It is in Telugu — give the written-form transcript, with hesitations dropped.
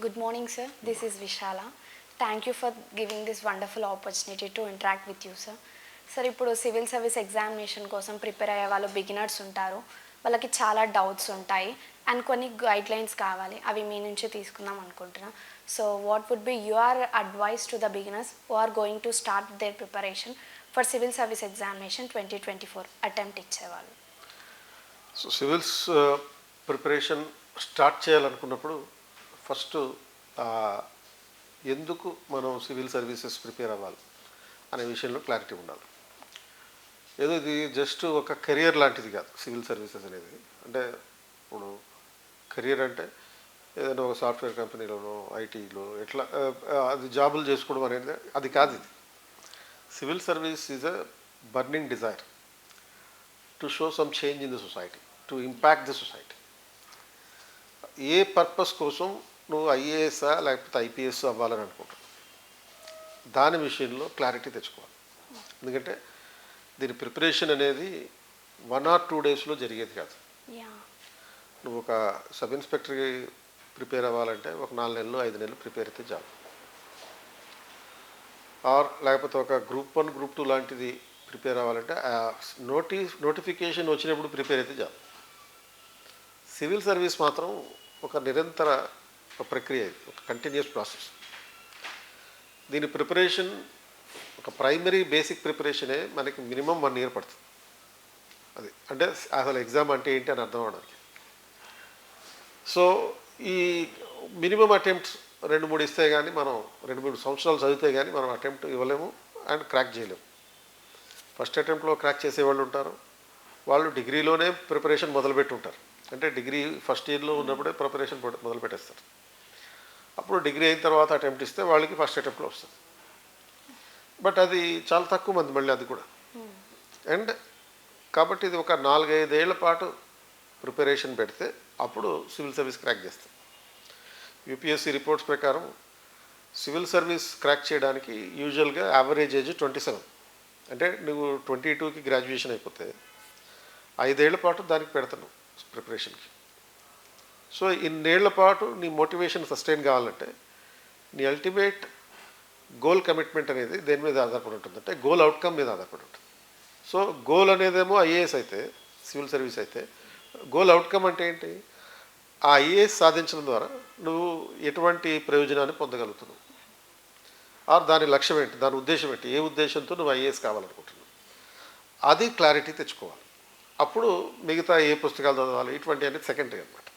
Good morning, sir. This is Vishala. Thank you for giving this wonderful opportunity to interact with you, sir. Sir ఇప్పుడు సివిల్ సర్వీస్ ఎగ్జామినేషన్ కోసం ప్రిపేర్ అయ్యే వాళ్ళు బిగినర్స్ ఉంటారు, వాళ్ళకి చాలా డౌట్స్ ఉంటాయి అండ్ కొన్ని గైడ్లైన్స్ కావాలి, అవి మీ నుంచి తీసుకుందాం అనుకుంటున్నా. So what would be your advice to the beginners who are going to start their preparation for civil service examination 2024 attempt ఇచ్చేవాళ్ళు? సో సివిల్స్ ప్రిపరేషన్ స్టార్ట్ చేయాలనుకున్నప్పుడు ఫస్ట్ ఎందుకు మనం సివిల్ సర్వీసెస్ ప్రిపేర్ అవ్వాలి అనే విషయంలో క్లారిటీ ఉండాలి. ఏదో ఇది జస్ట్ ఒక కెరియర్ లాంటిది కాదు సివిల్ సర్వీసెస్ అనేది. అంటే ఇప్పుడు కెరియర్ అంటే ఏదైనా ఒక సాఫ్ట్వేర్ కంపెనీలోనో ఐటీలో ఎట్లా అది జాబులు చేసుకోవడం అనేది అది కాదు. ఇది civil service is a burning desire to show some change in the society, to impact the society. A purpose కోసం నువ్వు ఐఏఎస్ఆ లేకపోతే ఐపీఎస్ అవ్వాలని అనుకుంటున్నావు, దాని విషయంలో క్లారిటీ తెచ్చుకోవాలి. ఎందుకంటే దీని ప్రిపరేషన్ అనేది 1 or 2 డేస్లో జరిగేది కాదు. నువ్వు ఒక సబ్ ఇన్స్పెక్టర్కి ప్రిపేర్ అవ్వాలంటే ఒక 4 నెలలు 5 నెలలు ప్రిపేర్ అయితే చాలు. ఆర్ లేకపోతే ఒక గ్రూప్ 1 గ్రూప్ 2 లాంటిది ప్రిపేర్ అవ్వాలంటే నోటిఫికేషన్ వచ్చినప్పుడు ప్రిపేర్ అయితే చాలు. సివిల్ సర్వీస్ మాత్రం ఒక నిరంతర ప్రక్రియ, ఒక కంటిన్యూస్ ప్రాసెస్. దీని ప్రిపరేషన్ ఒక ప్రైమరీ బేసిక్ ప్రిపరేషనే మనకి మినిమం 1 year పడుతుంది. అది అంటే అసలు ఎగ్జామ్ అంటే ఏంటి అని అర్థం అవడానికి. సో ఈ మినిమం అటెంప్ట్స్ 2-3 ఇస్తే కానీ మనం 2-3 సంవత్సరాలు చదివితే కానీ మనం అటెంప్ట్ ఇవ్వలేము అండ్ క్రాక్ చేయలేము. ఫస్ట్ అటెంప్ట్లో క్రాక్ చేసేవాళ్ళు ఉంటారు, వాళ్ళు డిగ్రీలోనే ప్రిపరేషన్ మొదలుపెట్టి ఉంటారు. అంటే డిగ్రీ ఫస్ట్ ఇయర్లో ఉన్నప్పుడే ప్రిపరేషన్ మొదలు పెట్టేస్తారు. అప్పుడు డిగ్రీ అయిన తర్వాత అటెంప్ట్ ఇస్తే వాళ్ళకి ఫస్ట్ అటెంప్ట్లో వస్తుంది. బట్ అది చాలా తక్కువ మంది మళ్ళీ అది కూడా. అండ్ కాబట్టి ఇది ఒక 4-5 ఏళ్ల పాటు ప్రిపరేషన్ పెడితే అప్పుడు సివిల్ సర్వీస్ క్రాక్ చేస్తాం. యూపీఎస్సీ రిపోర్ట్స్ ప్రకారం సివిల్ సర్వీస్ క్రాక్ చేయడానికి యూజువల్గా యావరేజ్ ఏజ్ 27. అంటే నువ్వు 22కి గ్రాడ్యుయేషన్ అయిపోతే 5 ఏళ్ల పాటు దానికి పెడతాను ప్రిపరేషన్కి. సో ఇన్నేళ్ల పాటు నీ మోటివేషన్ సస్టైన్ కావాలంటే నీ అల్టిమేట్ గోల్ కమిట్మెంట్ అనేది దేని మీద ఆధారపడి ఉంటుంది అంటే గోల్ అవుట్కమ్ మీద ఆధారపడి ఉంటుంది. సో గోల్ అనేదేమో ఐఏఎస్ అయితే, సివిల్ సర్వీస్ అయితే గోల్ అవుట్కమ్ అంటే ఏంటి? ఆ ఐఏఎస్ సాధించడం ద్వారా నువ్వు ఎటువంటి ప్రయోజనాన్ని పొందగలుగుతున్నావు, ఆర్ దాని లక్ష్యం ఏంటి, దాని ఉద్దేశం ఏంటి, ఏ ఉద్దేశంతో నువ్వు ఐఏఎస్ కావాలనుకుంటున్నావు, అది క్లారిటీ తెచ్చుకోవాలి. అప్పుడు మిగతా ఏ పుస్తకాలు చదవాలి ఇటువంటి అనేది సెకండరీ అనమాట.